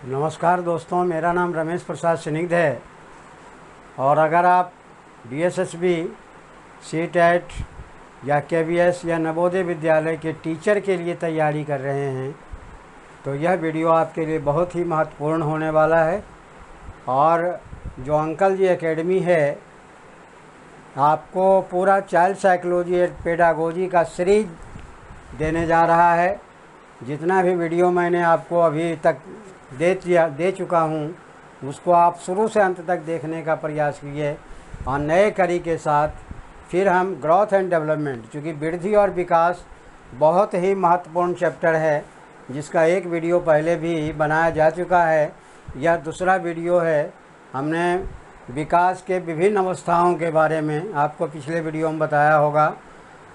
नमस्कार दोस्तों, मेरा नाम रमेश प्रसाद स्निग्ध है। और अगर आप डीएसएसबी, सीटेट या केवीएस या नवोदय विद्यालय के टीचर के लिए तैयारी कर रहे हैं तो यह वीडियो आपके लिए बहुत ही महत्वपूर्ण होने वाला है। और जो अंकल जी एकेडमी है आपको पूरा चाइल्ड साइकोलॉजी एंड पेडागोजी का सीरीज देने जा रहा है। जितना भी वीडियो मैंने आपको अभी तक दे चुका हूँ उसको आप शुरू से अंत तक देखने का प्रयास कीजिए और नए कड़ी के साथ फिर हम ग्रोथ एंड डेवलपमेंट, चूँकि वृद्धि और विकास बहुत ही महत्वपूर्ण चैप्टर है जिसका एक वीडियो पहले भी बनाया जा चुका है। यह दूसरा वीडियो है। हमने विकास के विभिन्न अवस्थाओं के बारे में आपको पिछले वीडियो में बताया होगा।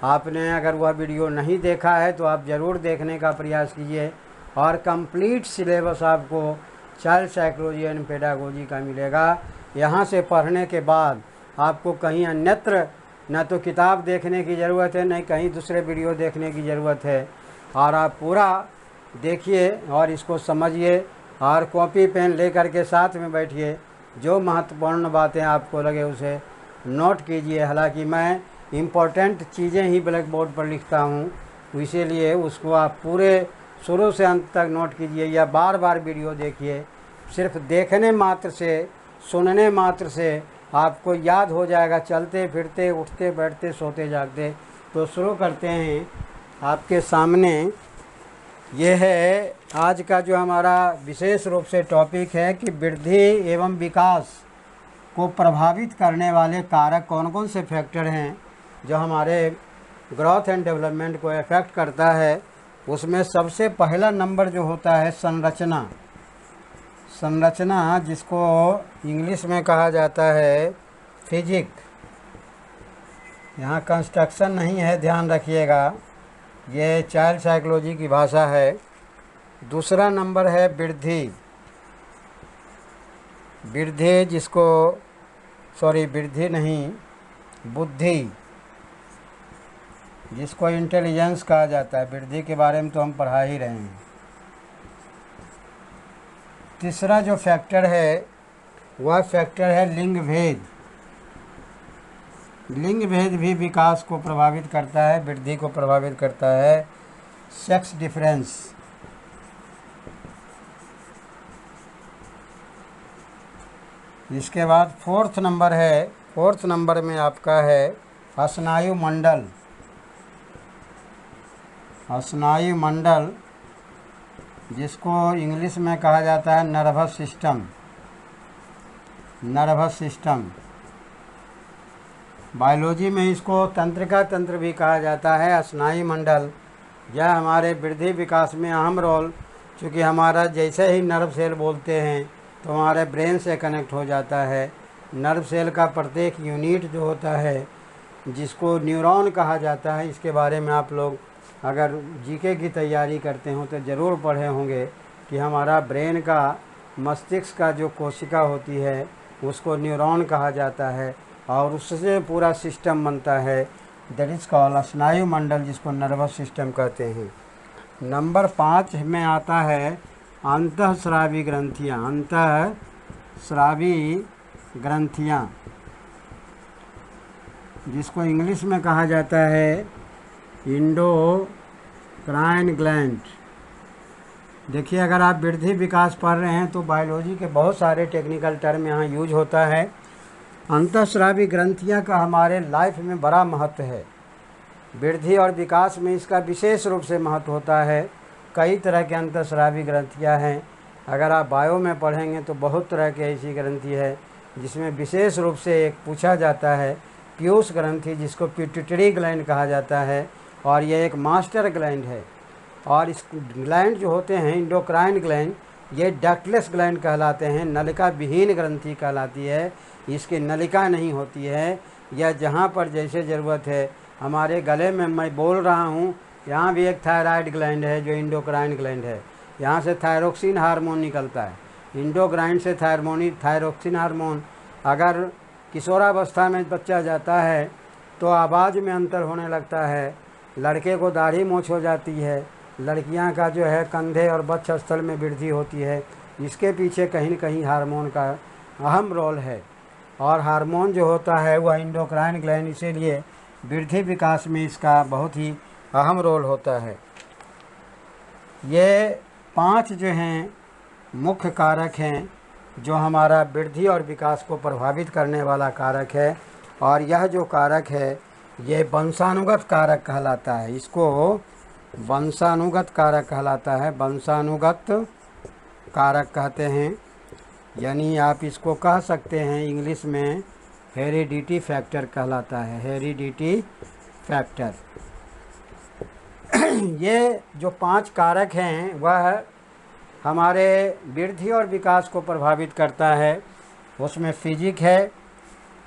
आपने अगर वह वीडियो नहीं देखा है तो आप ज़रूर देखने का प्रयास कीजिए और कंप्लीट सिलेबस आपको चाइल्ड साइकोलॉजी एंड पेडागोजी का मिलेगा। यहाँ से पढ़ने के बाद आपको कहीं अन्यत्र न तो किताब देखने की ज़रूरत है, न कहीं दूसरे वीडियो देखने की ज़रूरत है। और आप पूरा देखिए और इसको समझिए और कॉपी पेन लेकर के साथ में बैठिए। जो महत्वपूर्ण बातें आपको लगे उसे नोट कीजिए। हालांकि मैं इम्पोर्टेंट चीज़ें ही ब्लैक बोर्ड पर लिखता हूँ, इसीलिए उसको आप पूरे शुरू से अंत तक नोट कीजिए या बार बार वीडियो देखिए। सिर्फ देखने मात्र से, सुनने मात्र से आपको याद हो जाएगा, चलते फिरते, उठते बैठते, सोते जागते। तो शुरू करते हैं। आपके सामने ये है आज का जो हमारा विशेष रूप से टॉपिक है कि वृद्धि एवं विकास को प्रभावित करने वाले कारक कौन कौन से फैक्टर हैं जो हमारे ग्रोथ एंड डेवलपमेंट को इफ़ेक्ट करता है। उसमें सबसे पहला नंबर जो होता है संरचना। संरचना जिसको इंग्लिश में कहा जाता है फिजिक। यहाँ कंस्ट्रक्शन नहीं है, ध्यान रखिएगा, ये चाइल्ड साइकोलॉजी की भाषा है। दूसरा नंबर है वृद्धि। वृद्धि जिसको वृद्धि नहीं, बुद्धि, जिसको इंटेलिजेंस कहा जाता है। वृद्धि के बारे में तो हम पढ़ा ही रहे हैं। तीसरा जो फैक्टर है वह फैक्टर है लिंग भेद। लिंग भेद भी विकास को प्रभावित करता है, वृद्धि को प्रभावित करता है। Sex difference. इसके बाद फोर्थ नंबर है, फोर्थ नंबर में आपका है स्नायु मंडल। स्नायु मंडल जिसको इंग्लिश में कहा जाता है nervous system. Nervous system, biology में इसको तंत्रिका तंत्र भी कहा जाता है। स्नायु मंडल यह हमारे वृद्धि विकास में अहम रोल, चूँकि हमारा जैसे ही नर्व सेल बोलते हैं तो हमारे ब्रेन से कनेक्ट हो जाता है। नर्व सेल का प्रत्येक यूनिट जो होता है जिसको न्यूरॉन कहा जाता है, इसके बारे में आप लोग अगर जीके की तैयारी करते हो तो ज़रूर पढ़े होंगे कि हमारा ब्रेन का, मस्तिष्क का जो कोशिका होती है उसको न्यूरॉन कहा जाता है और उससे पूरा सिस्टम बनता है। दैट इज़ कॉल्ड स्नायु मंडल, जिसको नर्वस सिस्टम कहते हैं। नंबर 5 में आता है अंतःस्रावी ग्रंथियाँ। अंतःस्रावी ग्रंथियाँ जिसको इंग्लिश में कहा जाता है इंडोक्राइन ग्लैंड। देखिए, अगर आप वृद्धि विकास पढ़ रहे हैं तो बायोलॉजी के बहुत सारे टेक्निकल टर्म यहाँ यूज होता है। अंतःस्रावी ग्रंथियाँ का हमारे लाइफ में बड़ा महत्व है। वृद्धि और विकास में इसका विशेष रूप से महत्व होता है। कई तरह के अंतःस्रावी ग्रंथियाँ हैं। अगर आप बायो में पढ़ेंगे तो बहुत तरह की ऐसी ग्रंथि है जिसमें विशेष रूप से एक पूछा जाता है पीयूष ग्रंथि, जिसको पिट्यूटरी ग्लैंड कहा जाता है और यह एक मास्टर ग्लैंड है। और इस ग्लैंड जो होते हैं इंडोक्राइन ग्लैंड, ये डक्टलेस ग्लैंड कहलाते हैं, नलिका विहीन ग्रंथि कहलाती है। इसकी नलिका नहीं होती है। यह जहाँ पर जैसे ज़रूरत है, हमारे गले में मैं बोल रहा हूँ यहाँ भी एक थायराइड ग्लैंड है जो इंडोक्राइन ग्लैंड है। यहाँ से थायरोक्सिन हार्मोन निकलता है। इंडोक्राइन से थायरोक्सिन हार्मोन, अगर किशोरावस्था में बच्चा जाता है तो आवाज़ में अंतर होने लगता है। लड़के को दाढ़ी मूंछ हो जाती है, लड़कियां का जो है कंधे और वक्ष स्थल में वृद्धि होती है। इसके पीछे कहीं न कहीं हार्मोन का अहम रोल है। और हार्मोन जो होता है वह एंडोक्राइन ग्लैंड, इसीलिए वृद्धि विकास में इसका बहुत ही अहम रोल होता है। ये 5 जो हैं मुख्य कारक हैं जो हमारा वृद्धि और विकास को प्रभावित करने वाला कारक है। और यह जो कारक है ये वंशानुगत कारक कहलाता है। इसको वंशानुगत कारक कहलाता है, वंशानुगत कारक कहते हैं। यानी आप इसको कह सकते हैं इंग्लिश में हेरिडिटी फैक्टर कहलाता है, हेरिडिटी फैक्टर। ये जो 5 कारक हैं वह हमारे वृद्धि और विकास को प्रभावित करता है। उसमें फिजिक है,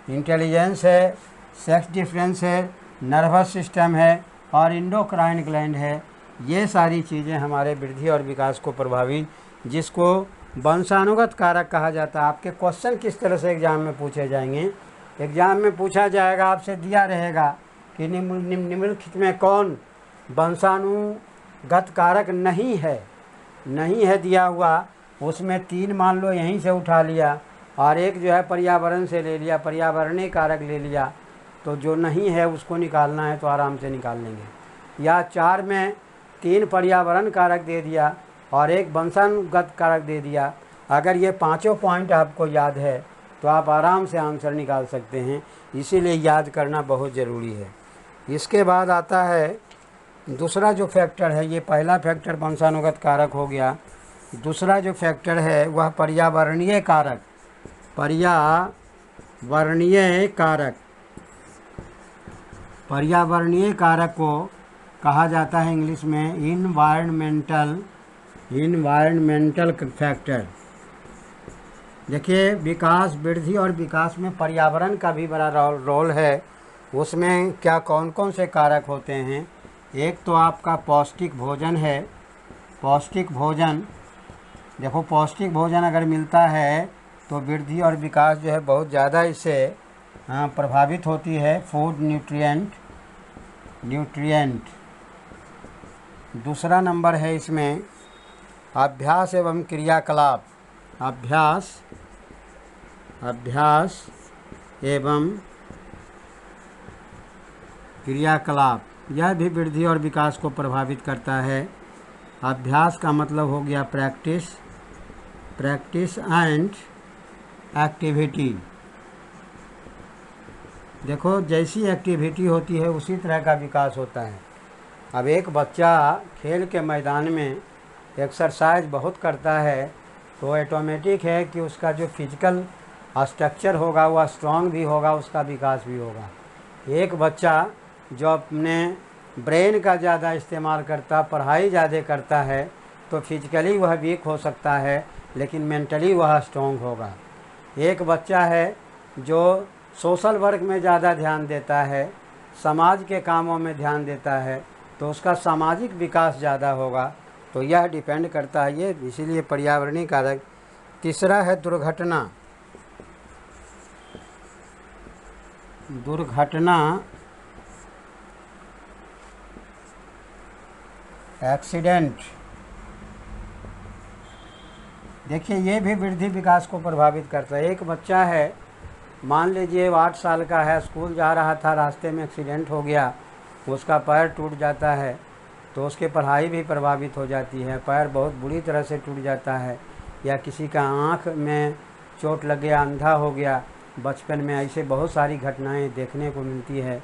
इंटेलिजेंस है, सेक्स डिफरेंस है, नर्वस सिस्टम है और एंडोक्राइन ग्लैंड है। ये सारी चीज़ें हमारे वृद्धि और विकास को प्रभावित, जिसको वंशानुगत कारक कहा जाता है। आपके क्वेश्चन किस तरह से एग्ज़ाम में पूछे जाएंगे? एग्ज़ाम में पूछा जाएगा, आपसे दिया रहेगा कि निम्नलिखित में कौन वंशानुगत कारक नहीं है दिया हुआ। उसमें 3 मान लो यहीं से उठा लिया और एक जो है पर्यावरण से ले लिया, पर्यावरणीय कारक ले लिया, तो जो नहीं है उसको निकालना है तो आराम से निकाल लेंगे। या 4 में 3 पर्यावरण कारक दे दिया और एक वंशानुगत कारक दे दिया। अगर ये 5 पॉइंट आपको याद है तो आप आराम से आंसर निकाल सकते हैं। इसीलिए याद करना बहुत ज़रूरी है। इसके बाद आता है दूसरा जो फैक्टर है, ये पहला फैक्टर वंशानुगत कारक हो गया। दूसरा जो फैक्टर है वह पर्यावरणीय कारक, पर्यावरणीय कारक। पर्यावरणीय कारक को कहा जाता है इंग्लिश में इन्वायरमेंटल फैक्टर। देखिए, विकास, वृद्धि और विकास में पर्यावरण का भी बड़ा रोल है। उसमें क्या कौन कौन से कारक होते हैं? एक तो आपका पौष्टिक भोजन है। पौष्टिक भोजन, देखो पौष्टिक भोजन अगर मिलता है तो वृद्धि और विकास जो है बहुत ज़्यादा इससे प्रभावित होती है। Food nutrient. दूसरा नंबर है इसमें अभ्यास एवं क्रियाकलाप। अभ्यास एवं क्रियाकलाप, यह भी वृद्धि और विकास को प्रभावित करता है। अभ्यास का मतलब हो गया प्रैक्टिस एंड एक्टिविटी। देखो, जैसी एक्टिविटी होती है उसी तरह का विकास होता है। अब एक बच्चा खेल के मैदान में एक्सरसाइज बहुत करता है तो ऑटोमेटिक है कि उसका जो फिजिकल स्ट्रक्चर होगा वह स्ट्रांग भी होगा, उसका विकास भी होगा। एक बच्चा जो अपने ब्रेन का ज़्यादा इस्तेमाल करता, पढ़ाई ज़्यादा करता है, तो फिजिकली वह वीक हो सकता है लेकिन मेंटली वह स्ट्रांग होगा। एक बच्चा है जो सोशल वर्क में ज़्यादा ध्यान देता है, समाज के कामों में ध्यान देता है, तो उसका सामाजिक विकास ज़्यादा होगा। तो यह डिपेंड करता है, ये इसीलिए पर्यावरणीय कारक। तीसरा है दुर्घटना। एक्सीडेंट। देखिए, ये भी वृद्धि विकास को प्रभावित करता है। एक बच्चा है, मान लीजिए 8 साल का है, स्कूल जा रहा था, रास्ते में एक्सीडेंट हो गया, उसका पैर टूट जाता है तो उसकी पढ़ाई भी प्रभावित हो जाती है। पैर बहुत बुरी तरह से टूट जाता है। या किसी का आँख में चोट लग गया, अंधा हो गया। बचपन में ऐसे बहुत सारी घटनाएं देखने को मिलती है।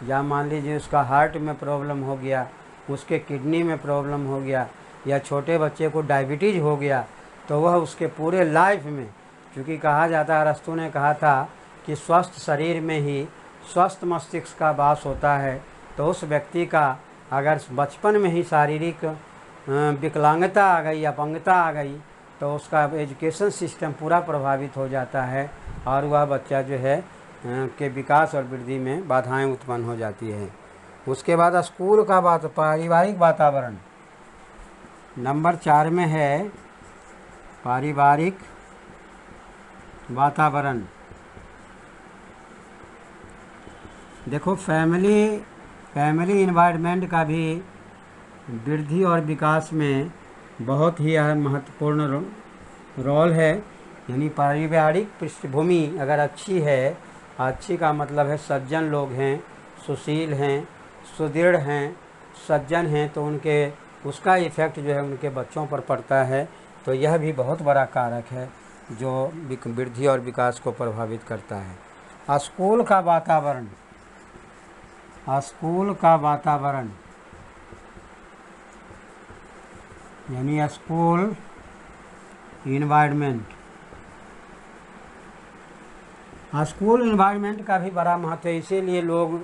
या मान लीजिए उसका हार्ट में प्रॉब्लम हो गया, उसके किडनी में प्रॉब्लम हो गया, या छोटे बच्चे को डायबिटीज़ हो गया, तो वह उसके पूरे लाइफ में, क्योंकि कहा जाता है, अरस्तु ने कहा था कि स्वस्थ शरीर में ही स्वस्थ मस्तिष्क का वास होता है। तो उस व्यक्ति का अगर बचपन में ही शारीरिक विकलांगता आ गई, अपंगता आ गई, तो उसका एजुकेशन सिस्टम पूरा प्रभावित हो जाता है और वह बच्चा जो है के विकास और वृद्धि में बाधाएं उत्पन्न हो जाती है। उसके बाद स्कूल का पारिवारिक वातावरण नंबर 4 में है। पारिवारिक वातावरण, देखो फैमिली इन्वायरमेंट का भी वृद्धि और विकास में बहुत ही महत्वपूर्ण रोल है, यानी पारिवारिक पृष्ठभूमि अगर अच्छी है, अच्छी का मतलब है सज्जन लोग हैं, सुशील हैं, सुदृढ़ हैं, सज्जन हैं, तो उनके उसका इफ़ेक्ट जो है उनके बच्चों पर पड़ता है। तो यह भी बहुत बड़ा कारक है जो वृद्धि और विकास को प्रभावित करता है। स्कूल का वातावरण, स्कूल का वातावरण यानी स्कूल इन्वायरमेंट, स्कूल इन्वायरमेंट का भी बड़ा महत्व है। इसीलिए लोग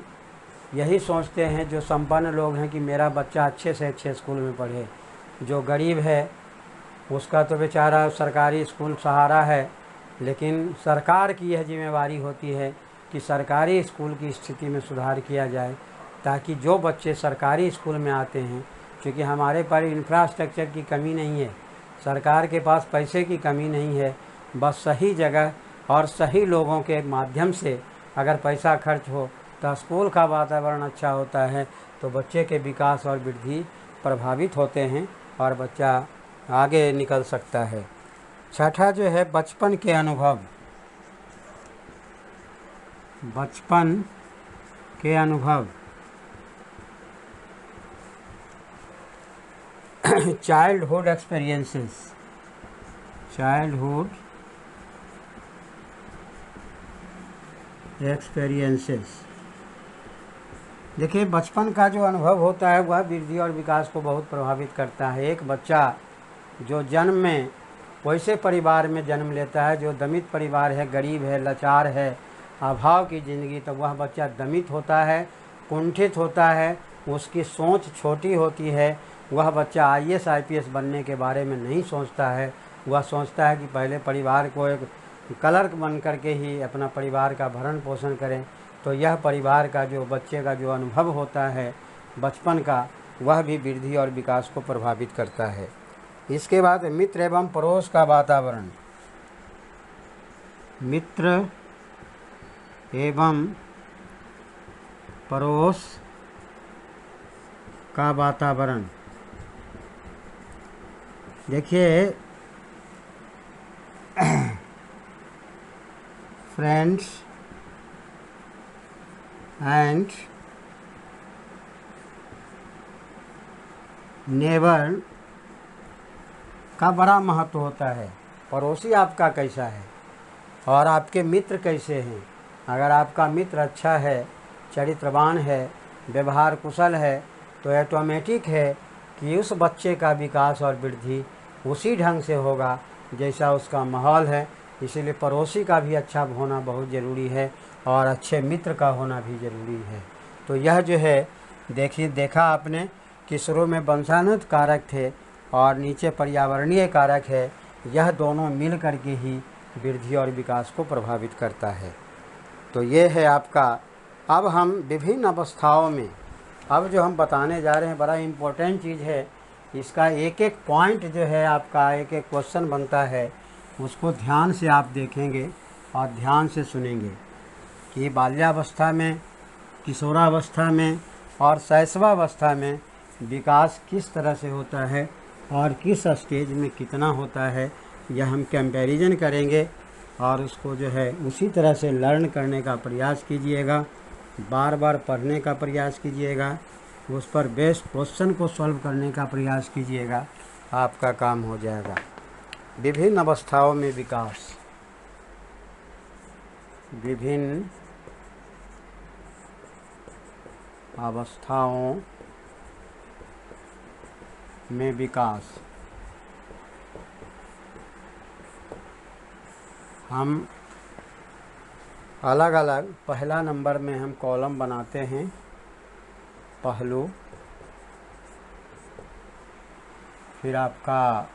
यही सोचते हैं, जो संपन्न लोग हैं, कि मेरा बच्चा अच्छे से अच्छे स्कूल में पढ़े। जो गरीब है उसका तो बेचारा सरकारी स्कूल सहारा है, लेकिन सरकार की यह जिम्मेवारी होती है कि सरकारी स्कूल की स्थिति में सुधार किया जाए, ताकि जो बच्चे सरकारी स्कूल में आते हैं, क्योंकि हमारे पर इंफ्रास्ट्रक्चर की कमी नहीं है, सरकार के पास पैसे की कमी नहीं है, बस सही जगह और सही लोगों के माध्यम से अगर पैसा खर्च हो तो स्कूल का वातावरण अच्छा होता है, तो बच्चे के विकास और वृद्धि प्रभावित होते हैं और बच्चा आगे निकल सकता है। छठा जो है बचपन के अनुभव, बचपन के अनुभव चाइल्डहुड एक्सपीरियंसेस, चाइल्डहुड एक्सपीरियंसेस। देखिए, बचपन का जो अनुभव होता है वह वृद्धि और विकास को बहुत प्रभावित करता है। एक बच्चा जो जन्म में वैसे परिवार में जन्म लेता है जो दमित परिवार है, गरीब है, लाचार है, अभाव की ज़िंदगी, तो वह बच्चा दमित होता है, कुंठित होता है, उसकी सोच छोटी होती है। वह बच्चा IAS IPS बनने के बारे में नहीं सोचता है, वह सोचता है कि पहले परिवार को एक क्लर्क बन करके ही अपना परिवार का भरण पोषण करें। तो यह परिवार का जो बच्चे का जो अनुभव होता है बचपन का, वह भी वृद्धि और विकास को प्रभावित करता है। इसके बाद मित्र एवं पड़ोस का वातावरण, मित्र एवं पड़ोस का वातावरण। देखिए, फ्रेंड्स एंड नेबर का बड़ा महत्व होता है। पड़ोसी आपका कैसा है और आपके मित्र कैसे हैं। अगर आपका मित्र अच्छा है, चरित्रवान है, व्यवहार कुशल है, तो ऑटोमेटिक है कि उस बच्चे का विकास और वृद्धि उसी ढंग से होगा जैसा उसका माहौल है। इसीलिए पड़ोसी का भी अच्छा होना बहुत ज़रूरी है और अच्छे मित्र का होना भी ज़रूरी है। तो यह जो है देखा आपने कि शुरू में वंशानुगत कारक थे और नीचे पर्यावरणीय कारक है। यह दोनों मिल करके ही वृद्धि और विकास को प्रभावित करता है। तो ये है आपका। अब हम विभिन्न अवस्थाओं में, अब जो हम बताने जा रहे हैं बड़ा इम्पोर्टेंट चीज़ है। इसका एक एक पॉइंट जो है आपका एक एक क्वेश्चन बनता है, उसको ध्यान से आप देखेंगे और ध्यान से सुनेंगे कि बाल्यावस्था में, किशोरावस्था में और शैशवावस्था में विकास किस तरह से होता है और किस स्टेज में कितना होता है। यह हम कंपैरिजन करेंगे और उसको जो है उसी तरह से लर्न करने का प्रयास कीजिएगा, बार बार पढ़ने का प्रयास कीजिएगा, उस पर बेस्ड क्वेश्चन को सॉल्व करने का प्रयास कीजिएगा, आपका काम हो जाएगा। विभिन्न अवस्थाओं में विकास, विभिन्न अवस्थाओं में विकास। हम अलग अलग पहला नंबर में हम कॉलम बनाते हैं, पहलू, फिर आपका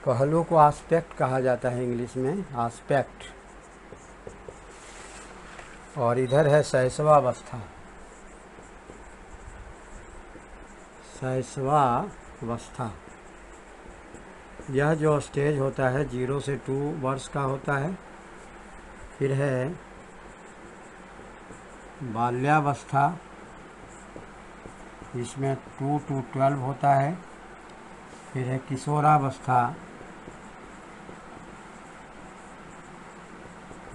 पहलू को आस्पेक्ट कहा जाता है इंग्लिश में, आस्पेक्ट। और इधर है शैशवावस्था। शैशवावस्था, यह जो स्टेज होता है 0 से 2 वर्ष का होता है। फिर है बाल्यावस्था, इसमें 2 to 12 होता है। फिर है किशोरावस्था,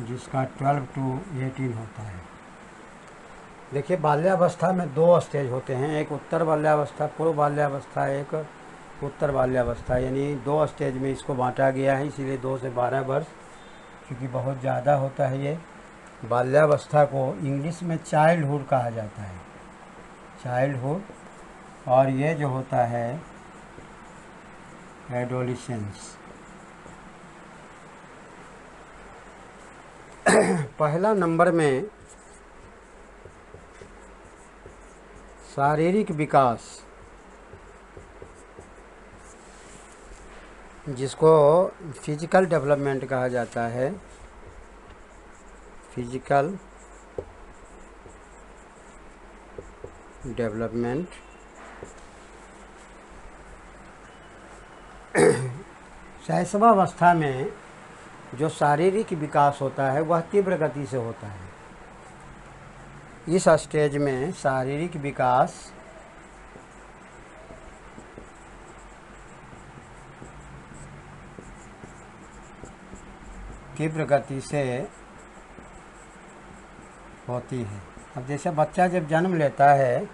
जिसका 12 to 18 होता है। देखिए, बाल्यावस्था में 2 स्टेज होते हैं, एक उत्तर बाल्यावस्था, पूर्व बाल्यावस्था, एक उत्तर बाल्यावस्था, यानी 2 स्टेज में इसको बांटा गया है, इसीलिए 2 से 12 वर्ष, क्योंकि बहुत ज़्यादा होता है ये। बाल्यावस्था को इंग्लिश में चाइल्डहुड कहा जाता है, चाइल्डहुड। और ये जो होता है एडोलिसेंस। पहला नंबर में शारीरिक विकास, जिसको फिजिकल डेवलपमेंट कहा जाता है, फिजिकल डेवलपमेंट। शैशवावस्था में जो शारीरिक विकास होता है वह तीव्र गति से होता है। इस स्टेज में शारीरिक विकास तीव्र गति से होती है। अब जैसे बच्चा जब जन्म लेता है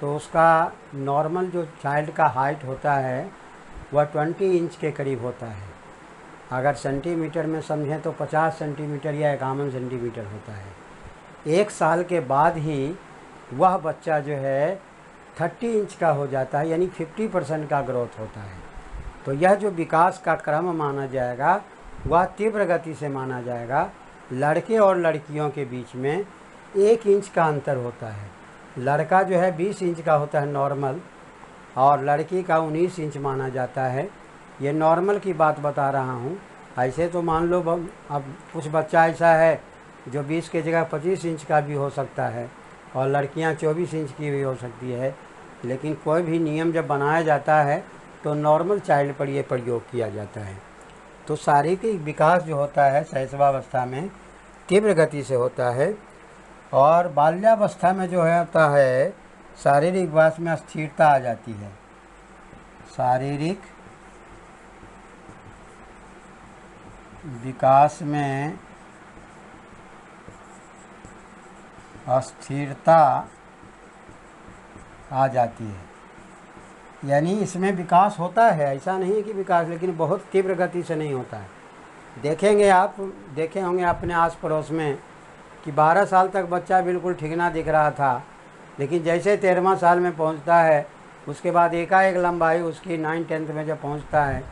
तो उसका नॉर्मल जो चाइल्ड का हाइट होता है वह 20 इंच के करीब होता है। अगर सेंटीमीटर में समझें तो 50 सेंटीमीटर या 51 सेंटीमीटर होता है। 1 साल के बाद ही वह बच्चा जो है 30 इंच का हो जाता है, यानी 50% का ग्रोथ होता है। तो यह जो विकास का क्रम माना जाएगा वह तीव्र गति से माना जाएगा। लड़के और लड़कियों के बीच में 1 इंच का अंतर होता है। लड़का जो है 20 इंच का होता है नॉर्मल, और लड़की का 19 इंच माना जाता है। ये नॉर्मल की बात बता रहा हूँ। ऐसे तो मान लो अब कुछ बच्चा ऐसा है जो 20 की जगह 25 इंच का भी हो सकता है, और लड़कियाँ 24 इंच की भी हो सकती है। लेकिन कोई भी नियम जब बनाया जाता है तो नॉर्मल चाइल्ड पर ये प्रयोग किया जाता है। तो शारीरिक विकास जो होता है शैशवावस्था में तीव्र गति से होता है। और बाल्यावस्था में जो होता है शारीरिक विकास में स्थिरता आ जाती है। शारीरिक विकास में अस्थिरता आ जाती है, यानी इसमें विकास होता है, ऐसा नहीं है कि विकास, लेकिन बहुत तीव्र गति से नहीं होता है। देखेंगे आप, देखे होंगे अपने आस पड़ोस में कि 12 साल तक बच्चा बिल्कुल ठीक ना दिख रहा था, लेकिन जैसे 13वां साल में पहुंचता है उसके बाद एकाएक लंबाई उसकी 9-10 में जब पहुंचता है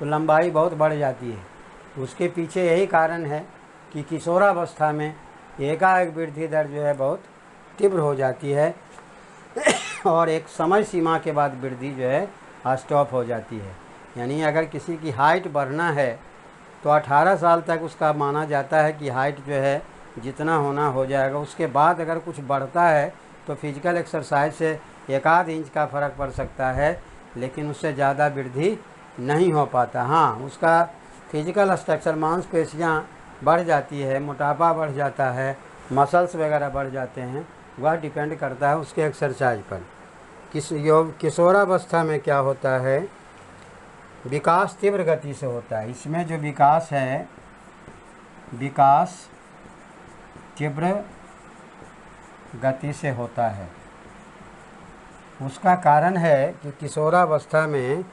तो लंबाई बहुत बढ़ जाती है। उसके पीछे यही कारण है कि किशोरावस्था में एकाएक वृद्धि दर जो है बहुत तीव्र हो जाती है और एक समय सीमा के बाद वृद्धि जो है स्टॉप हो जाती है। यानी अगर किसी की हाइट बढ़ना है तो 18 साल तक उसका माना जाता है कि हाइट जो है जितना होना हो जाएगा। उसके बाद अगर कुछ बढ़ता है तो फिजिकल एक्सरसाइज से 1-8 इंच का फ़र्क पड़ सकता है, लेकिन उससे ज़्यादा वृद्धि नहीं हो पाता। हाँ, उसका फिजिकल स्ट्रक्चर, मांसपेशियाँ बढ़ जाती है, मोटापा बढ़ जाता है, मसल्स वगैरह बढ़ जाते हैं, वह डिपेंड करता है उसके एक्सरसाइज पर। किशोरावस्था में क्या होता है, विकास तीव्र गति से होता है। इसमें जो विकास है, विकास तीव्र गति से होता है। उसका कारण है कि किशोरावस्था में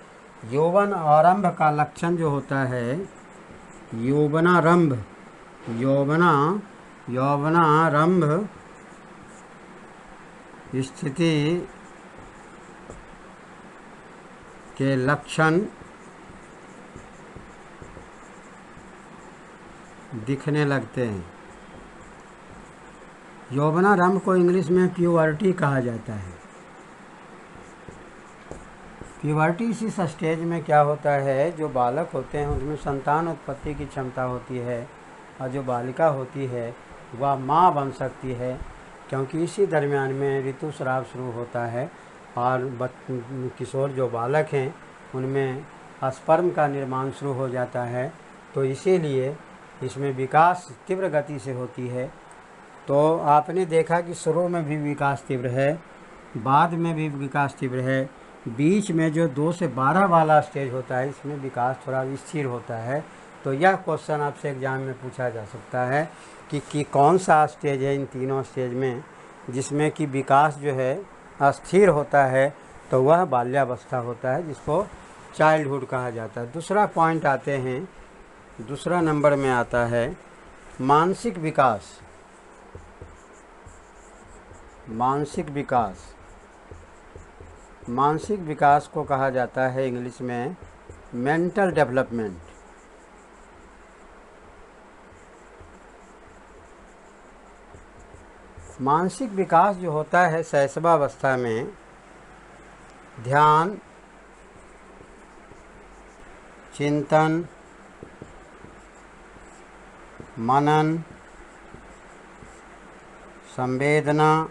यौवन आरंभ का लक्षण जो होता है, यौवनारंभ स्थिति के लक्षण दिखने लगते हैं। यौवनारंभ को इंग्लिश में प्यूबर्टी कहा जाता है। प्यूबर्टी इसी स्टेज में क्या होता है, जो बालक होते हैं उनमें संतान उत्पत्ति की क्षमता होती है, और जो बालिका होती है वह माँ बन सकती है, क्योंकि इसी दरमियान में ऋतुस्राव शुरू होता है। और किशोर जो बालक हैं उनमें स्पर्म का निर्माण शुरू हो जाता है। तो इसीलिए इसमें विकास तीव्र गति से होती है। तो आपने देखा कि शुरू में भी विकास तीव्र है, बाद में भी विकास तीव्र है, बीच में जो 2 से 12 वाला स्टेज होता है इसमें विकास थोड़ा स्थिर होता है। तो यह क्वेश्चन आपसे एग्जाम में पूछा जा सकता है कि कौन सा स्टेज है इन तीनों स्टेज में जिसमें कि विकास जो है अस्थिर होता है। तो वह बाल्यावस्था होता है, जिसको चाइल्डहुड कहा जाता है। दूसरा पॉइंट आते हैं, दूसरा नंबर में आता है मानसिक विकास। मानसिक विकास, मानसिक विकास को कहा जाता है इंग्लिश में मेंटल डेवलपमेंट। मानसिक विकास जो होता है शैशवावस्था में ध्यान, चिंतन, मनन, संवेदना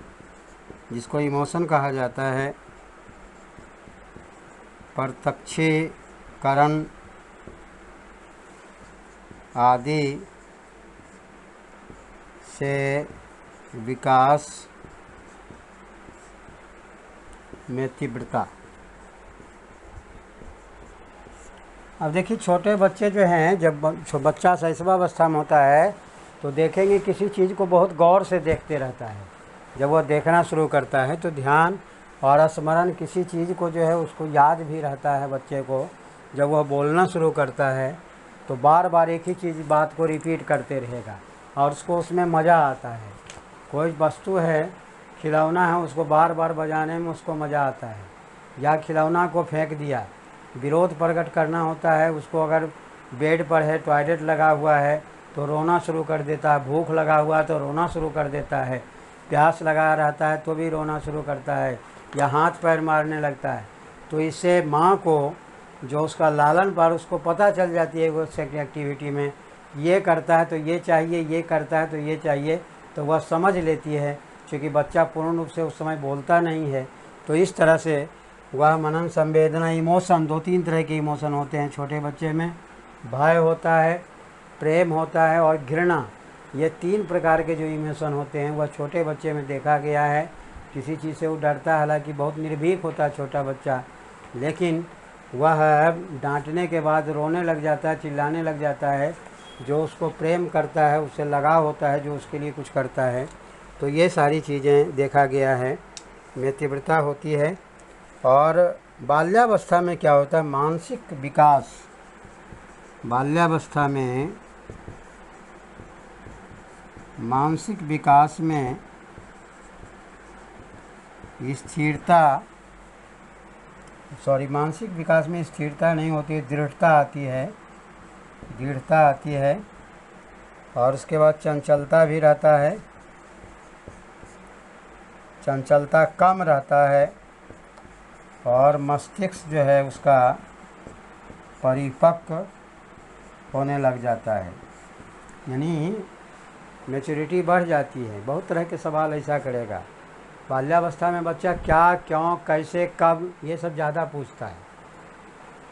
जिसको इमोशन कहा जाता है, प्रत्यक्षीकरण आदि से विकास में तीव्रता। अब देखिए छोटे बच्चे जो हैं, जब बच्चा शैशवावस्था में होता है तो देखेंगे किसी चीज़ को बहुत गौर से देखते रहता है। जब वह देखना शुरू करता है तो ध्यान और स्मरण किसी चीज़ को जो है उसको याद भी रहता है बच्चे को। जब वह बोलना शुरू करता है तो बार बार एक ही चीज़ बात को रिपीट करते रहेगा और उसको उसमें मज़ा आता है। कोई वस्तु है, खिलौना है, उसको बार बार बजाने में उसको मज़ा आता है। या खिलौना को फेंक दिया, विरोध प्रकट करना होता है उसको। अगर बेड पर है, टॉयलेट लगा हुआ है तो रोना शुरू कर देता है, भूख लगा हुआ है तो रोना शुरू कर देता है, प्यास लगा रहता है तो भी रोना शुरू करता है, या हाथ पैर मारने लगता है। तो इससे माँ को जो उसका लालन पालन उसको पता चल जाती है वो सेक्स एक्टिविटी में ये करता है तो ये चाहिए, ये करता है तो ये चाहिए, तो वह समझ लेती है। क्योंकि बच्चा पूर्ण रूप से उस समय बोलता नहीं है। तो इस तरह से वह मनन, संवेदना, इमोशन, 2-3 तरह के इमोशन होते हैं छोटे बच्चे में। भय होता है, प्रेम होता है और घृणा। ये 3 प्रकार के जो इमोशन होते हैं वह छोटे बच्चे में देखा गया है। किसी चीज़ से वो डरता है, हालांकि बहुत निर्भीक होता है छोटा बच्चा, लेकिन वह डांटने के बाद रोने लग जाता है, चिल्लाने लग जाता है। जो उसको प्रेम करता है, उससे लगाव होता है, जो उसके लिए कुछ करता है। तो ये सारी चीज़ें देखा गया है में तीव्रता होती है। और बाल्यावस्था में क्या होता है, मानसिक विकास। बाल्यावस्था में मानसिक विकास में स्थिरता, मानसिक विकास में स्थिरता नहीं होती है, दृढ़ता आती है, दृढ़ता आती है। और उसके बाद चंचलता भी रहता है, चंचलता कम रहता है। और मस्तिष्क जो है उसका परिपक्व होने लग जाता है, यानी मैच्योरिटी बढ़ जाती है। बहुत तरह के सवाल ऐसा करेगा। बाल्यावस्था में बच्चा क्या, क्यों, कैसे, कब, ये सब ज़्यादा पूछता है।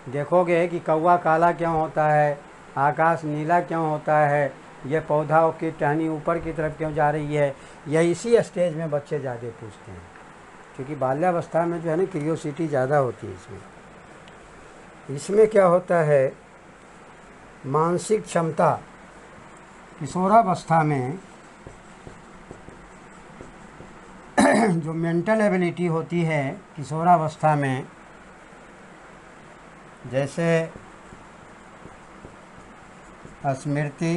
देखोगे कि कौवा काला क्यों होता है, आकाश नीला क्यों होता है, ये पौधा की टहनी ऊपर की तरफ क्यों जा रही है, यह इसी स्टेज में बच्चे ज़्यादा पूछते हैं। क्योंकि बाल्यावस्था में जो है ना क्यूरियोसिटी ज़्यादा होती है इसमें क्या होता है, मानसिक क्षमता। किशोरावस्था में जो मेंटल एबिलिटी होती है किशोरावस्था में, जैसे स्मृति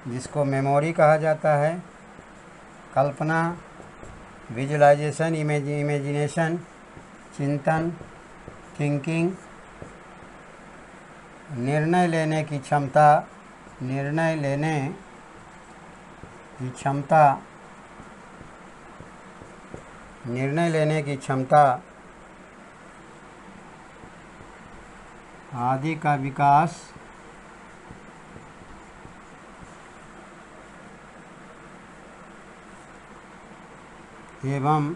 जिसको मेमोरी कहा जाता है, कल्पना, विजुअलाइजेशन, इमेजिनेशन, चिंतन, थिंकिंग, निर्णय लेने की क्षमता, निर्णय लेने की क्षमता, निर्णय लेने की क्षमता आदि का विकास एवं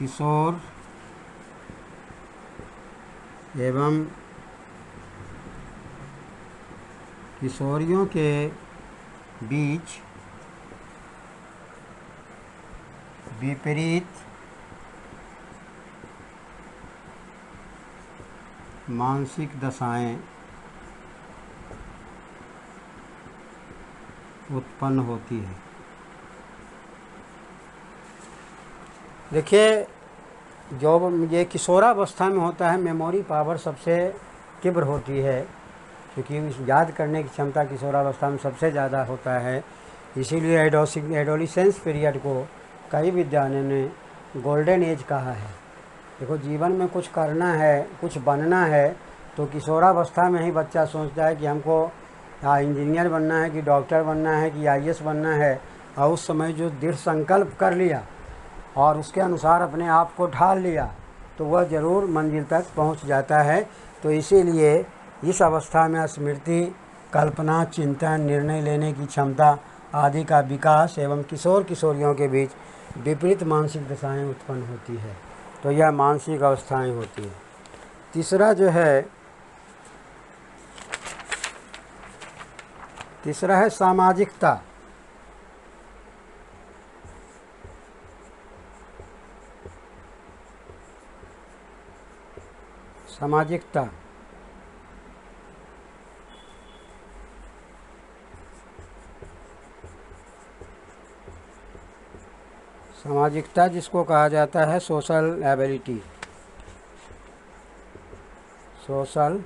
किशोर एवं किशोरियों के बीच विपरीत मानसिक दशाएं उत्पन्न होती है। देखिए, जो ये किशोरावस्था में होता है, मेमोरी पावर सबसे तीव्र होती है, क्योंकि याद करने की क्षमता किशोरावस्था में सबसे ज़्यादा होता है। इसीलिए एडोलिसेंस पीरियड को कई विद्वानों ने गोल्डन एज कहा है। देखो, जीवन में कुछ करना है, कुछ बनना है, तो किशोरावस्था में ही बच्चा सोचता है कि हमको इंजीनियर बनना है, कि डॉक्टर बनना है, कि आईएएस बनना है, और उस समय जो दृढ़ संकल्प कर लिया और उसके अनुसार अपने आप को ढाल लिया, तो वह ज़रूर मंजिल तक पहुंच जाता है। तो इसीलिए इस अवस्था में स्मृति, कल्पना, चिंतन, निर्णय लेने की क्षमता आदि का विकास एवं किशोर किशोरियों के बीच विपरीत मानसिक दशाएं उत्पन्न होती है। तो यह मानसिक अवस्थाएं होती हैं। तीसरा है सामाजिकता। सामाजिकता सामाजिकता जिसको कहा जाता है सोशल एबिलिटी। Social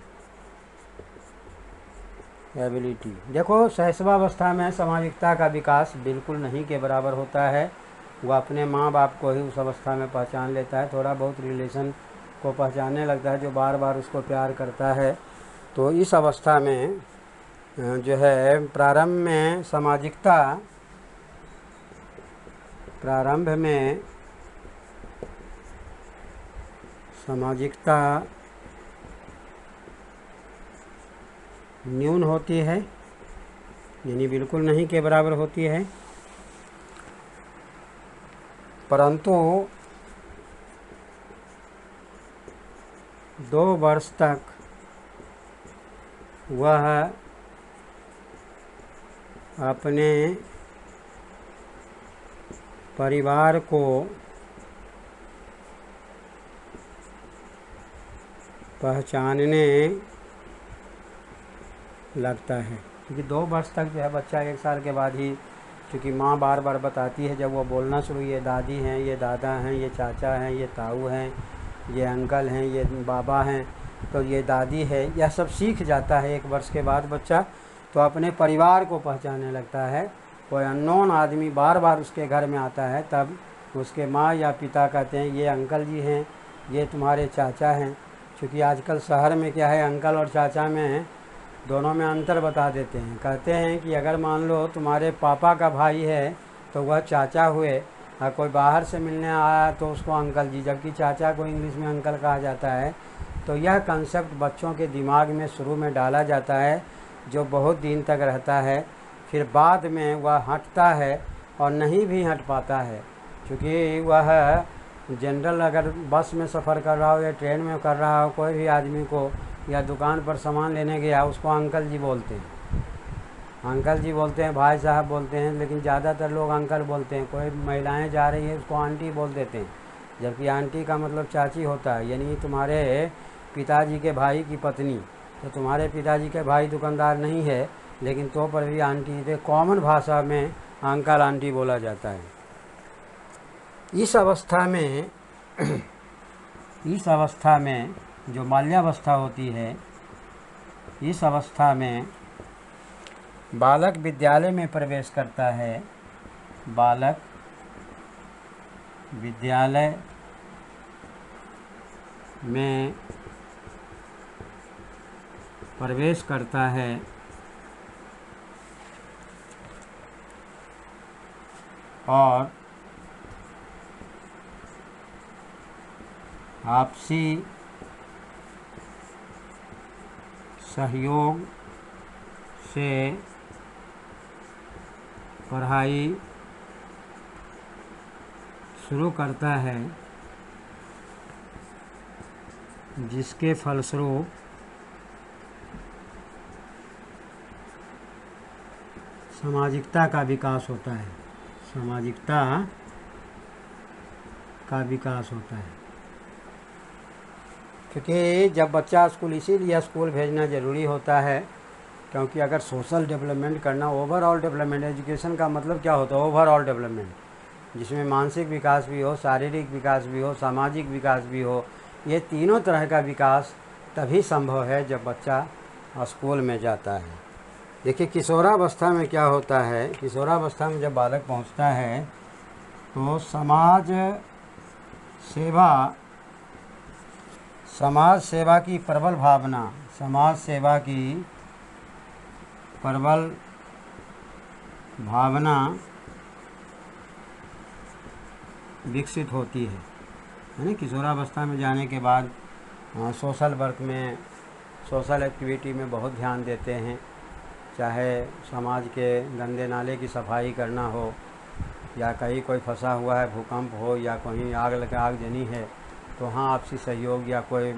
ability. देखो, शैशवावस्था में सामाजिकता का विकास बिल्कुल नहीं के बराबर होता है। वह अपने माँ बाप को ही उस अवस्था में पहचान लेता है, थोड़ा बहुत रिलेशन को पहचानने लगता है जो बार बार उसको प्यार करता है। तो इस अवस्था में जो है प्रारंभ में सामाजिकता न्यून होती है, यानी बिल्कुल नहीं के बराबर होती है, परंतु 2 वर्ष तक वह अपने परिवार को पहचानने लगता है। क्योंकि 2 वर्ष तक जो है बच्चा 1 साल के बाद ही, क्योंकि माँ बार बार बताती है, जब वो बोलना शुरू, ये दादी हैं, ये दादा हैं, ये चाचा हैं, ये ताऊ हैं, ये अंकल हैं, ये बाबा हैं, तो ये दादी है, यह सब सीख जाता है 1 वर्ष के बाद बच्चा। तो अपने परिवार को पहचानने लगता है। कोई अननोन आदमी बार बार उसके घर में आता है, तब उसके माँ या पिता कहते हैं, ये अंकल जी हैं, ये तुम्हारे चाचा हैं। क्योंकि आजकल शहर में क्या है, अंकल और चाचा में दोनों में अंतर बता देते हैं। कहते हैं कि अगर मान लो तुम्हारे पापा का भाई है तो वह चाचा हुए, और कोई बाहर से मिलने आया तो उसको अंकल जी, जबकि चाचा को इंग्लिश में अंकल कहा जाता है। तो यह कंसेप्ट बच्चों के दिमाग में शुरू में डाला जाता है, जो बहुत दिन तक रहता है। फिर बाद में वह हटता है और नहीं भी हट पाता है, क्योंकि वह जनरल अगर बस में सफ़र कर रहा हो या ट्रेन में कर रहा हो, कोई भी आदमी को, या दुकान पर सामान लेने गया, उसको अंकल जी बोलते हैं, अंकल जी बोलते हैं, भाई साहब बोलते हैं, लेकिन ज़्यादातर लोग अंकल बोलते हैं। कोई महिलाएं जा रही है उसको आंटी बोल देते हैं, जबकि आंटी का मतलब चाची होता है, यानी तुम्हारे पिताजी के भाई की पत्नी। तो तुम्हारे पिताजी के भाई दुकानदार नहीं है, लेकिन तो पर भी आंटी, तो कॉमन भाषा में अंकल आंटी बोला जाता है। इस अवस्था में जो बाल्यावस्था होती है, इस अवस्था में बालक विद्यालय में प्रवेश करता है। बालक विद्यालय में प्रवेश करता है और आपसी सहयोग से पढ़ाई शुरू करता है जिसके फलस्वरूप सामाजिकता का विकास होता है, सामाजिकता का विकास होता है। क्योंकि जब बच्चा स्कूल, इसीलिए स्कूल भेजना ज़रूरी होता है, क्योंकि अगर सोशल डेवलपमेंट करना, ओवरऑल डेवलपमेंट, एजुकेशन का मतलब क्या होता है? ओवरऑल डेवलपमेंट, जिसमें मानसिक विकास भी हो, शारीरिक विकास भी हो, सामाजिक विकास भी हो। ये तीनों तरह का विकास तभी संभव है जब बच्चा स्कूल में जाता है। देखिए किशोरावस्था में क्या होता है, किशोरावस्था में जब बालक पहुंचता है तो समाज सेवा की प्रबल भावना, समाज सेवा की प्रबल भावना विकसित होती है ना। किशोरावस्था में जाने के बाद सोशल वर्क में, सोशल एक्टिविटी में बहुत ध्यान देते हैं, चाहे समाज के गंदे नाले की सफाई करना हो, या कहीं कोई फंसा हुआ है, भूकंप हो, या कहीं आग जनी है तो वहाँ आपसी सहयोग, या कोई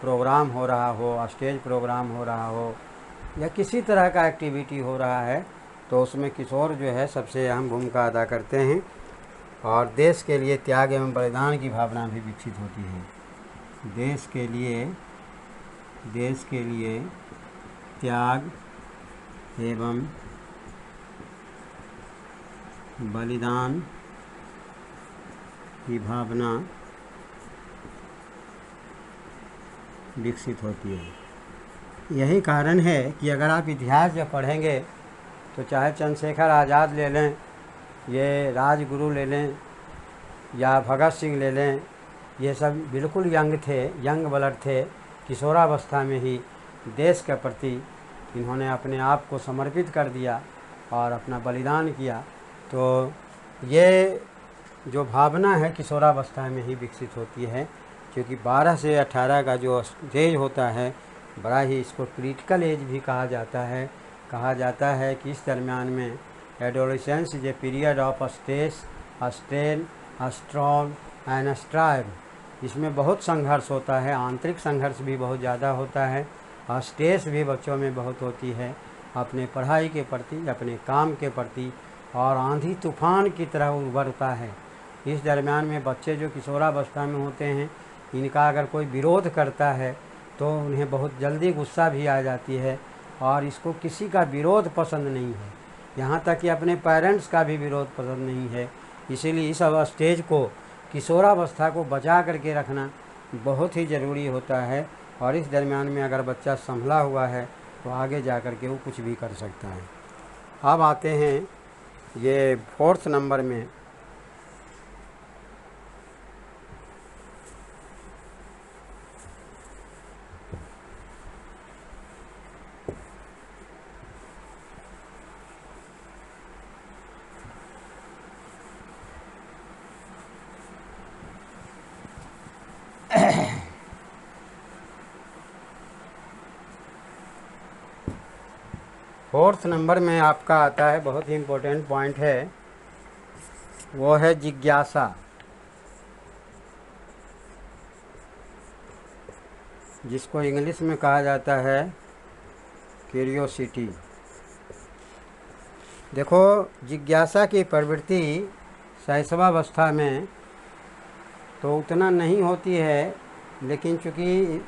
प्रोग्राम हो रहा हो, स्टेज प्रोग्राम हो रहा हो, या किसी तरह का एक्टिविटी हो रहा है, तो उसमें किशोर जो है सबसे अहम भूमिका अदा करते हैं। और देश के लिए त्याग एवं बलिदान की भावना भी विकसित होती है। देश के लिए त्याग एवं बलिदान की भावना विकसित होती है। यही कारण है कि अगर आप इतिहास जब पढ़ेंगे तो चाहे चंद्रशेखर आज़ाद ले लें, ये राजगुरु ले लें, या भगत सिंह ले लें, ये सब बिल्कुल यंग थे, यंग ब्लड थे। किशोरावस्था में ही देश के प्रति इन्होंने अपने आप को समर्पित कर दिया और अपना बलिदान किया। तो ये जो भावना है किशोरावस्था में ही विकसित होती है, क्योंकि 12 से 18 का जो एज होता है, बड़ा ही, इसको क्रिटिकल एज भी कहा जाता है। कहा जाता है कि इस दरमियान में adolescence is a period of stress, strain, strong and strive. इसमें बहुत संघर्ष होता है, आंतरिक संघर्ष भी बहुत ज़्यादा होता है, और स्ट्रेस भी बच्चों में बहुत होती है, अपने पढ़ाई के प्रति, अपने काम के प्रति, और आंधी तूफान की तरह उभरता है। इस दरमियान में बच्चे जो किशोरावस्था में होते हैं, इनका अगर कोई विरोध करता है तो उन्हें बहुत जल्दी गुस्सा भी आ जाती है, और इसको किसी का विरोध पसंद नहीं है, यहाँ तक कि अपने पेरेंट्स का भी विरोध पसंद नहीं है। इसीलिए इस स्टेज को, किशोरावस्था को बचा करके रखना बहुत ही ज़रूरी होता है। और इस दरमियान में अगर बच्चा संभला हुआ है तो आगे जा कर के वो कुछ भी कर सकता है। अब आते हैं ये 4th नंबर में, फोर्थ नंबर में आपका आता है, बहुत ही इम्पोर्टेंट पॉइंट है, वो है जिज्ञासा। जिसको इंग्लिश में कहा जाता है क्यूरियोसिटी। देखो, जिज्ञासा की प्रवृत्ति शैशवावस्था में तो उतना नहीं होती है, लेकिन चूँकि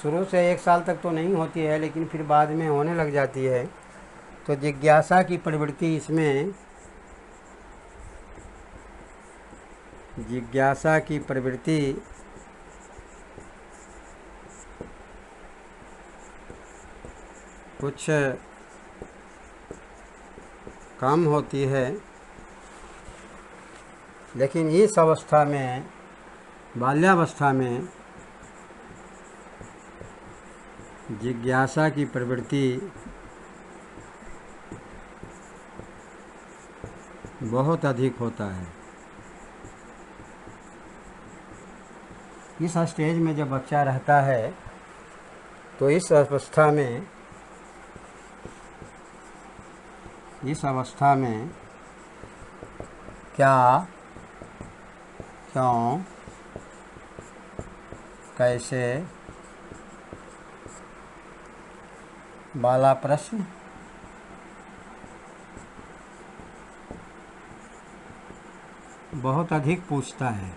शुरू से 1 साल तक तो नहीं होती है, लेकिन फिर बाद में होने लग जाती है। तो जिज्ञासा की प्रवृत्ति इसमें, जिज्ञासा की प्रवृत्ति कुछ कम होती है, लेकिन इस अवस्था में, बाल्यावस्था में, जिज्ञासा की प्रवृत्ति बहुत अधिक होता है। इस स्टेज में जब बच्चा रहता है तो इस अवस्था में क्या, क्यों, कैसे, वाला प्रश्न बहुत अधिक पूछता है।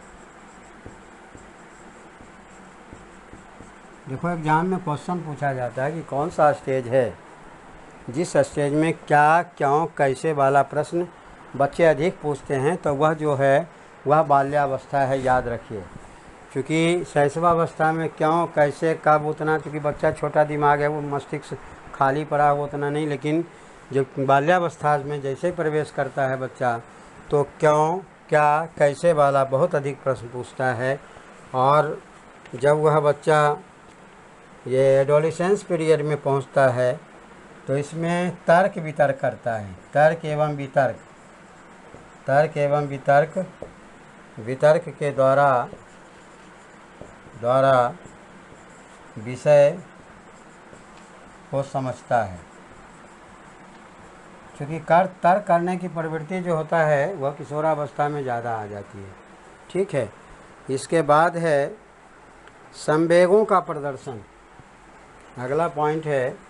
देखो एग्जाम में क्वेश्चन पूछा जाता है कि कौन सा स्टेज है जिस स्टेज में क्या, क्यों, कैसे वाला प्रश्न बच्चे अधिक पूछते हैं, तो वह जो है वह बाल्यावस्था है, याद रखिए। क्योंकि शैशवावस्था में क्यों, कैसे, कब उतना, क्योंकि बच्चा छोटा दिमाग है, वो मस्तिष्क खाली पड़ा हो उतना नहीं, लेकिन जब बाल्यावस्था में जैसे प्रवेश करता है बच्चा तो क्यों, क्या, कैसे वाला बहुत अधिक प्रश्न पूछता है। और जब वह बच्चा ये एडोलेसेंस पीरियड में पहुंचता है तो इसमें तर्क वितर्क करता है, तर्क एवं वितर्क, तर्क एवं वितर्क, वितर्क के द्वारा विषय को समझता है। क्योंकि तर्क करने की प्रवृत्ति जो होता है वह किशोरावस्था में ज़्यादा आ जाती है। ठीक है। इसके बाद है संवेगों का प्रदर्शन। अगला पॉइंट है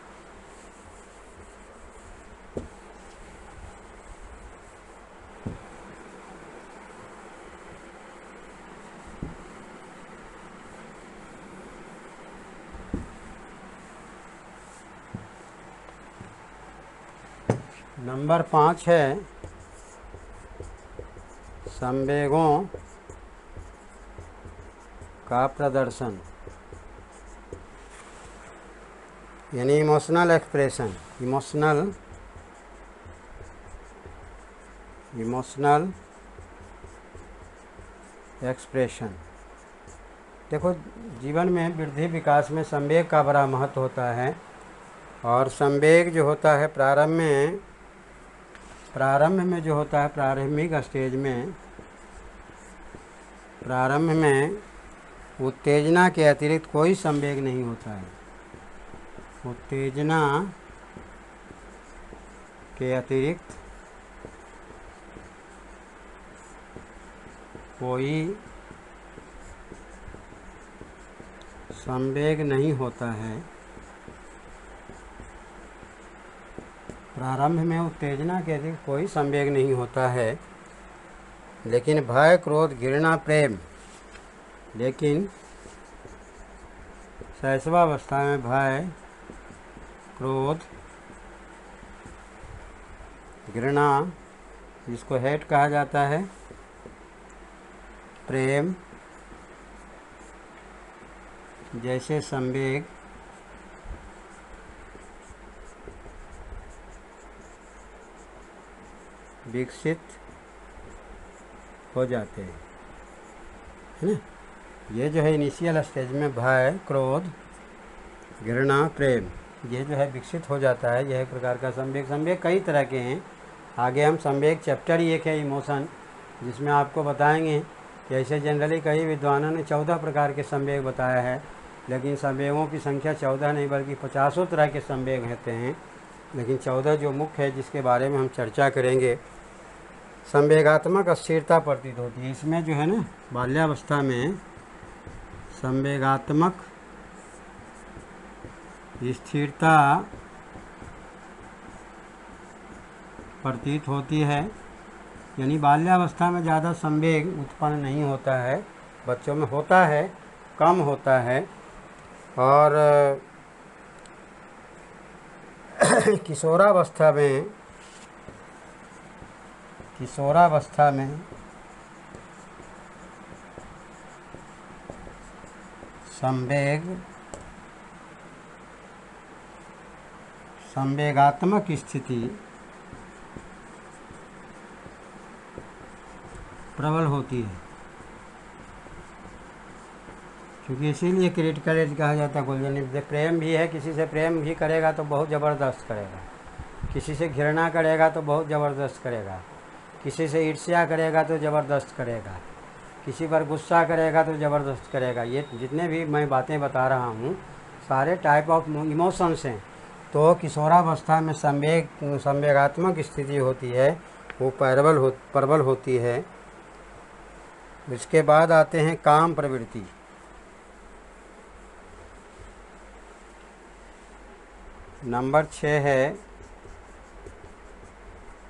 नंबर 5 है संवेगों का प्रदर्शन, यानी इमोशनल एक्सप्रेशन, इमोशनल एक्सप्रेशन। देखो जीवन में वृद्धि विकास में संवेग का बड़ा महत्व होता है। और संवेग जो होता है प्रारंभ में जो होता है, प्रारंभिक स्टेज में, प्रारंभ में उत्तेजना के अतिरिक्त कोई संवेग नहीं होता है। उत्तेजना के अतिरिक्त कोई संवेग नहीं होता है। प्रारंभ में उत्तेजना के अतिरिक्त कोई संवेग नहीं होता है। लेकिन भय, क्रोध, घृणा, प्रेम, लेकिन शैशवावस्था में भय, क्रोध, घृणा, जिसको हेट कहा जाता है, प्रेम जैसे संवेग विकसित हो जाते हैं, है ना। ये जो है इनिशियल स्टेज में भय, क्रोध, घृणा, प्रेम, ये जो है विकसित हो जाता है। यह एक प्रकार का संवेग। संवेग कई तरह के हैं। आगे हम संवेग चैप्टर ही एक है इमोशन, जिसमें आपको बताएंगे कि ऐसे जनरली कई विद्वानों ने 14 प्रकार के संवेग बताया है, लेकिन संवेगों की संख्या 14 नहीं बल्कि 50 तरह के संवेग होते हैं। लेकिन 14 जो मुख्य है जिसके बारे में हम चर्चा करेंगे, संवेगात्मक अस्थिरता प्रतीत होती है। इसमें जो है ना बाल्यावस्था में संवेगात्मक स्थिरता प्रतीत होती है, यानी बाल्यावस्था में ज़्यादा संवेग उत्पन्न नहीं होता है। बच्चों में होता है, कम होता है। और किशोरावस्था में संवेगात्मक स्थिति प्रबल होती है। क्योंकि इसीलिए क्रिटिकल एज कहा जाता है गोल्डन एज। प्रेम भी है, किसी से प्रेम भी करेगा तो बहुत ज़बरदस्त करेगा, किसी से घृणा करेगा तो बहुत ज़बरदस्त करेगा, किसी से ईर्ष्या करेगा तो ज़बरदस्त करेगा, किसी पर गुस्सा करेगा तो ज़बरदस्त करेगा। ये जितने भी मैं बातें बता रहा हूँ सारे टाइप ऑफ इमोशंस हैं। तो किशोरावस्था में संवेगात्मक स्थिति होती है, वो प्रबल होती है। इसके बाद आते हैं काम प्रवृत्ति। नंबर 6 है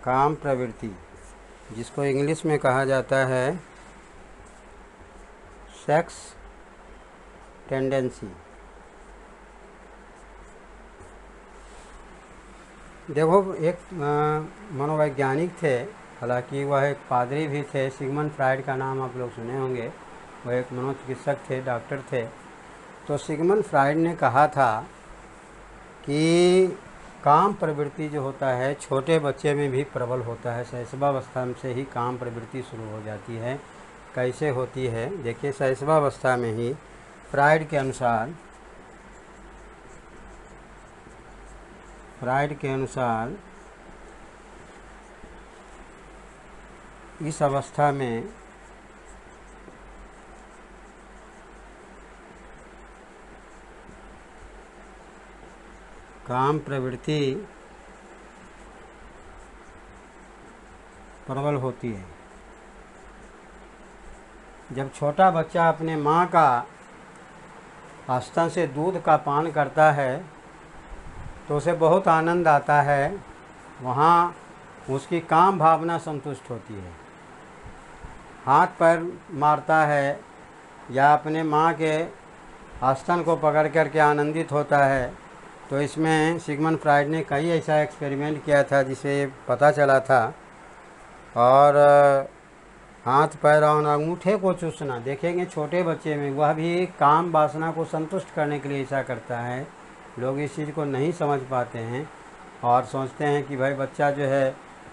काम प्रवृत्ति, जिसको इंग्लिश में कहा जाता है सेक्स टेंडेंसी। देखो, एक मनोवैज्ञानिक थे, हालांकि वह एक पादरी भी थे, सिगमंड फ्राइड का नाम आप लोग सुने होंगे। वह एक मनोचिकित्सक थे, डॉक्टर थे। तो सिगमंड फ्राइड ने कहा था कि काम प्रवृत्ति जो होता है छोटे बच्चे में भी प्रबल होता है। शैशवावस्था से ही काम प्रवृत्ति शुरू हो जाती है। कैसे होती है देखिए, शैशवावस्था में ही फ्राइड के अनुसार इस अवस्था में काम प्रवृत्ति प्रबल होती है। जब छोटा बच्चा अपने माँ का स्तन से दूध का पान करता है तो उसे बहुत आनंद आता है, वहाँ उसकी काम भावना संतुष्ट होती है। हाथ पैर मारता है या अपने माँ के स्तन को पकड़ करके आनंदित होता है। तो इसमें सिगमंड फ्राइड ने कई ऐसा एक्सपेरिमेंट किया था जिसे पता चला था। और हाथ पैर और अंगूठे को चूसना देखेंगे छोटे बच्चे में, वह भी काम वासना को संतुष्ट करने के लिए ऐसा करता है। लोग इस चीज़ को नहीं समझ पाते हैं और सोचते हैं कि भाई बच्चा जो है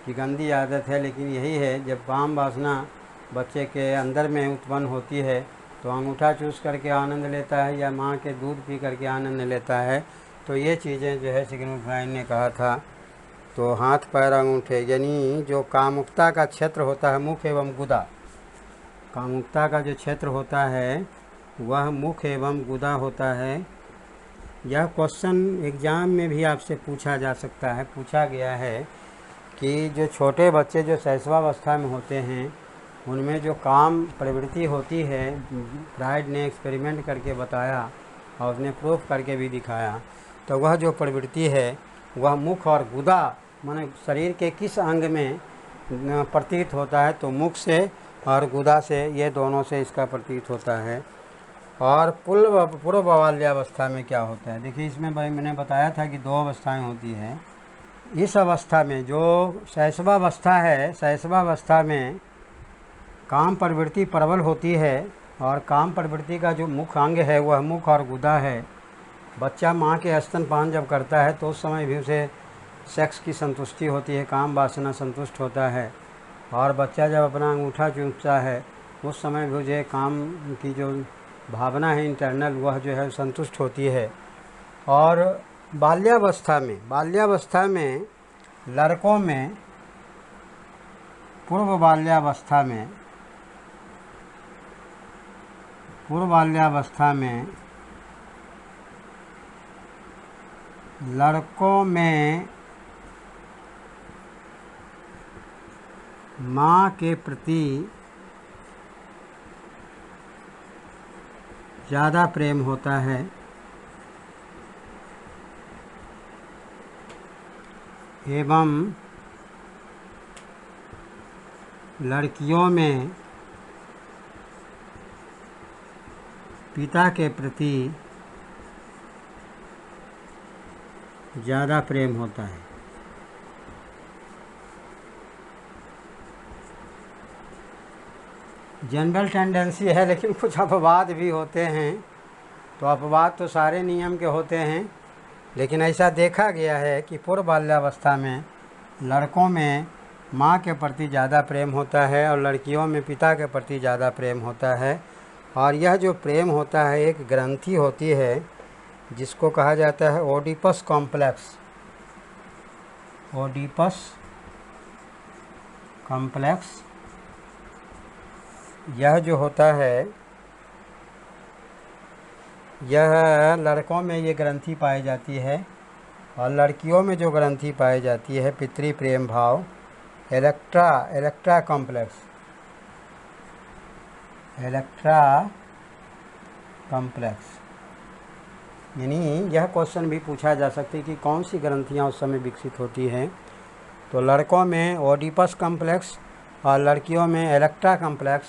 कि गंदी आदत है, लेकिन यही है, जब काम वासना बच्चे के अंदर में उत्पन्न होती है तो अंगूठा चूस करके आनंद लेता है या माँ के दूध पी करके आनंद लेता है। तो ये चीज़ें जो है सिगमंड फ्राइड ने कहा था। तो हाथ पैर अंगूठे यानी जो कामुकता का क्षेत्र होता है, मुख एवं गुदा, कामुकता का जो क्षेत्र होता है वह मुख एवं गुदा होता है। यह क्वेश्चन एग्ज़ाम में भी आपसे पूछा जा सकता है, पूछा गया है कि जो छोटे बच्चे जो शैशवावस्था में होते हैं उनमें जो काम प्रवृत्ति होती है, फ्राइड ने एक्सपेरिमेंट करके बताया और उसने प्रूफ करके भी दिखाया। तो वह जो प्रवृत्ति है वह मुख और गुदा माने शरीर के किस अंग में प्रतीत होता है, तो मुख से और गुदा से, ये दोनों से इसका प्रतीत होता है। और पूर्व बाल्यावस्था में क्या होता है देखिए, इसमें भाई मैंने बताया था कि 2 अवस्थाएं होती हैं। इस अवस्था में जो शैशवावस्था है, शैशवावस्था में काम प्रवृत्ति प्रबल होती है और काम प्रवृत्ति का जो मुख्य अंग है वह मुख और गुदा है। बच्चा माँ के स्तनपान जब करता है तो उस समय भी उसे सेक्स की संतुष्टि होती है, काम वासना संतुष्ट होता है। और बच्चा जब अपना अंगूठा चूसता है उस समय भी उसे काम की जो भावना है इंटरनल, वह जो है संतुष्ट होती है। और बाल्यावस्था में लड़कों में पूर्व बाल्यावस्था में लड़कों में माँ के प्रति ज़्यादा प्रेम होता है एवं लड़कियों में पिता के प्रति ज़्यादा प्रेम होता है। जनरल टेंडेंसी है, लेकिन कुछ अपवाद भी होते हैं। तो अपवाद तो सारे नियम के होते हैं, लेकिन ऐसा देखा गया है कि पूर्व बाल्यावस्था में लड़कों में माँ के प्रति ज़्यादा प्रेम होता है और लड़कियों में पिता के प्रति ज़्यादा प्रेम होता है। और यह जो प्रेम होता है एक ग्रंथि होती है जिसको कहा जाता है ओडिपस कॉम्प्लेक्स। यह जो होता है, यह लड़कों में ये ग्रंथि पाई जाती है और लड़कियों में जो ग्रंथि पाई जाती है पितृ प्रेम भाव, इलेक्ट्रा कॉम्प्लेक्स। यानी यह क्वेश्चन भी पूछा जा सकता है कि कौन सी ग्रंथियाँ उस समय विकसित होती हैं। तो लड़कों में ओडिपस कॉम्प्लेक्स और लड़कियों में इलेक्ट्रा कॉम्प्लेक्स,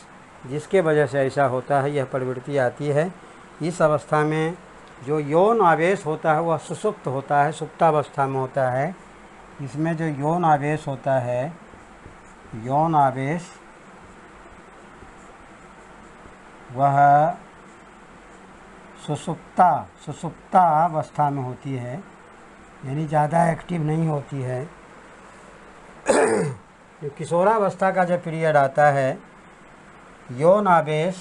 जिसके वजह से ऐसा होता है, यह प्रवृत्ति आती है। इस अवस्था में जो यौन आवेश होता है वह सुषुप्त होता है, सुप्तावस्था में होता है। इसमें जो यौन आवेश होता है, यौन आवेश वह सुषुप्ता अवस्था में होती है, यानी ज़्यादा एक्टिव नहीं होती है। जो किशोरावस्था का जो पीरियड आता है, यौन आवेश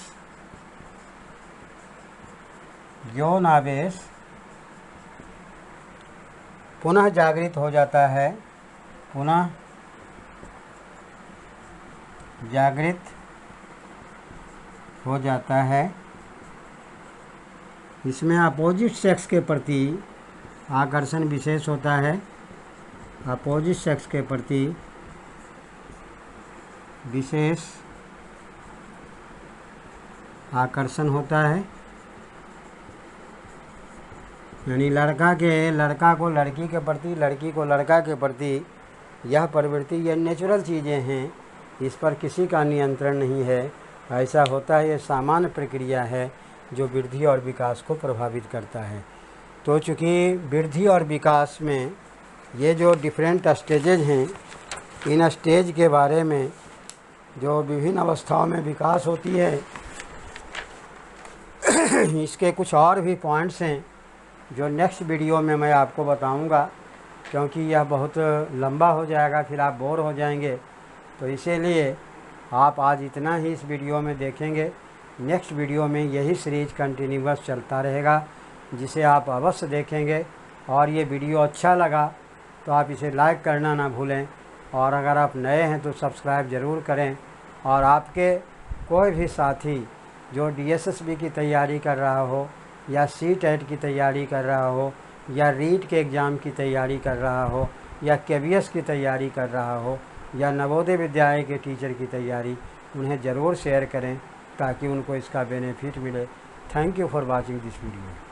पुनः जागृत हो जाता है, पुनः जागृत हो जाता है। इसमें अपोजिट सेक्स के प्रति आकर्षण विशेष होता है, अपोजिट सेक्स के प्रति विशेष आकर्षण होता है। यानी लड़का को लड़की के प्रति, लड़की को लड़का के प्रति यह प्रवृत्ति, यह नेचुरल चीज़ें हैं, इस पर किसी का नियंत्रण नहीं है। ऐसा होता है, ये सामान्य प्रक्रिया है जो वृद्धि और विकास को प्रभावित करता है। तो चूँकि वृद्धि और विकास में ये जो डिफरेंट स्टेजेज हैं, इन स्टेज के बारे में जो विभिन्न अवस्थाओं में विकास होती है, इसके कुछ और भी पॉइंट्स हैं जो नेक्स्ट वीडियो में मैं आपको बताऊंगा, क्योंकि यह बहुत लंबा हो जाएगा, फिर आप बोर हो जाएंगे। तो इसीलिए आप आज इतना ही इस वीडियो में देखेंगे। नेक्स्ट वीडियो में यही सीरीज कंटिन्यूअस चलता रहेगा, जिसे आप अवश्य देखेंगे। और ये वीडियो अच्छा लगा तो आप इसे लाइक करना ना भूलें, और अगर आप नए हैं तो सब्सक्राइब ज़रूर करें। और आपके कोई भी साथी जो DSSB की तैयारी कर रहा हो, या CTET की तैयारी कर रहा हो, या रीट के एग्ज़ाम की तैयारी कर रहा हो, या KBS की तैयारी कर रहा हो, या नवोदय विद्यालय के टीचर की तैयारी, उन्हें ज़रूर शेयर करें ताकि उनको इसका बेनिफिट मिले। Thank you for watching this video.